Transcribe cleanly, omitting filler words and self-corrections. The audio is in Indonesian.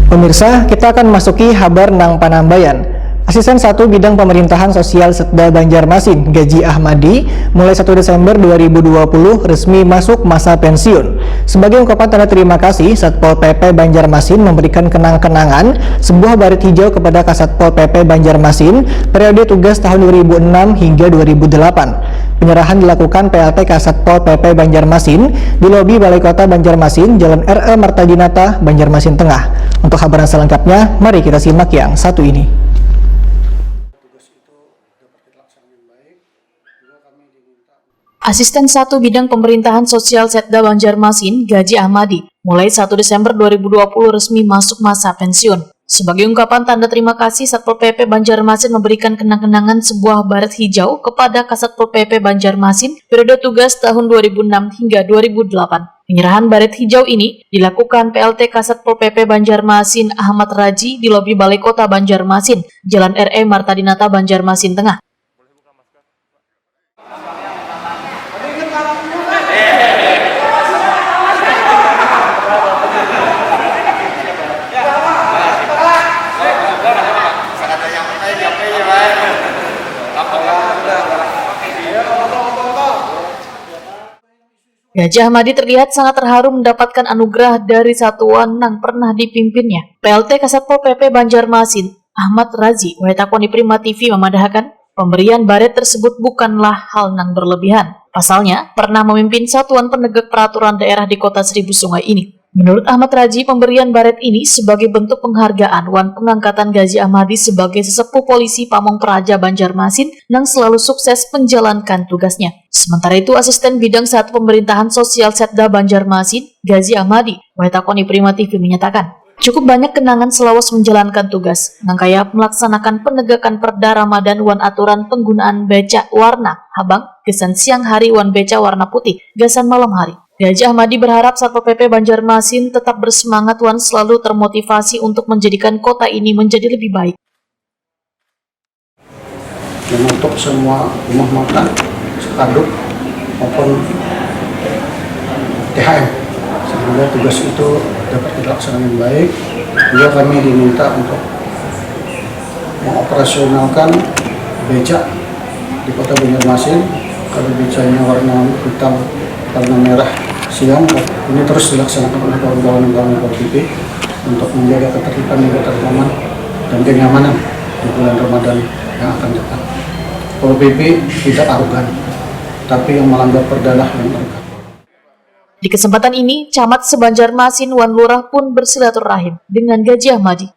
Pemirsa, kita akan masuki Habar Nang Panambayan. Asisten 1 Bidang Pemerintahan Sosial Setda Banjarmasin, Gaji Ahmadi, mulai 1 Desember 2020 resmi masuk masa pensiun. Sebagai ungkapan tanda terima kasih, Satpol PP Banjarmasin memberikan kenang-kenangan sebuah baret hijau kepada Kasatpol PP Banjarmasin periode tugas tahun 2006 hingga 2008. Penyerahan dilakukan PLT Kasatpol PP Banjarmasin di lobi Balai Kota Banjarmasin, Jalan R.E. Martadinata, Banjarmasin Tengah. Untuk kabar selengkapnya, mari kita simak yang satu ini. Asisten 1 Bidang Pemerintahan Sosial Setda Banjarmasin, Gaji Ahmadi, mulai 1 Desember 2020 resmi masuk masa pensiun. Sebagai ungkapan tanda terima kasih, Satpol PP Banjarmasin memberikan kenang-kenangan sebuah baret hijau kepada Kasatpol PP Banjarmasin periode tugas tahun 2006 hingga 2008. Penyerahan baret hijau ini dilakukan PLT Kasatpol PP Banjarmasin Ahmad Raji di lobi Balai Kota Banjarmasin, Jalan R.E. Martadinata, Banjarmasin Tengah. Gaji Ahmadi terlihat sangat terharu mendapatkan anugerah dari satuan yang pernah dipimpinnya. PLT Kasatpol PP Banjarmasin Ahmad Razi, Wetakoni Prima TV memadahkan pemberian baret tersebut bukanlah hal yang berlebihan. Pasalnya, pernah memimpin satuan penegak peraturan daerah di Kota Seribu Sungai ini. Menurut Ahmad Raji, pemberian baret ini sebagai bentuk penghargaan wan pengangkatan Gaji Ahmadi sebagai sesepuh polisi Pamong Praja Banjarmasin yang selalu sukses menjalankan tugasnya. Sementara itu, Asisten Bidang 1 Pemerintahan Sosial Setda Banjarmasin, Gaji Ahmadi, Wetakoni Prima TV menyatakan, cukup banyak kenangan selawas menjalankan tugas, nangkaya melaksanakan penegakan Perda Ramadan wan aturan penggunaan becak warna habang, gesan siang hari wan beca warna putih, gasan malam hari. Gaji Ahmadi berharap Satpol PP Banjarmasin tetap bersemangat wan selalu termotivasi untuk menjadikan kota ini menjadi lebih baik. Dan untuk semua rumah makan, spanduk maupun THM, semoga tugas itu dapat dilaksanakan dengan baik. Juga kami diminta untuk mengoperasionalkan becak di Kota Banjarmasin. Kalau becaknya warna hitam, warna merah siang, ini terus dilaksanakan oleh kawan-kawan PP untuk menjaga ketertiban dan ketertiban dan kenyamanan di bulan Ramadan yang akan datang. Kalau PP tidak arogan, tapi yang melanggar perda lah yang arogan. Di kesempatan ini, Camat se-Banjarmasin Wan Lurah pun bersilaturahim dengan Gaji Ahmadi.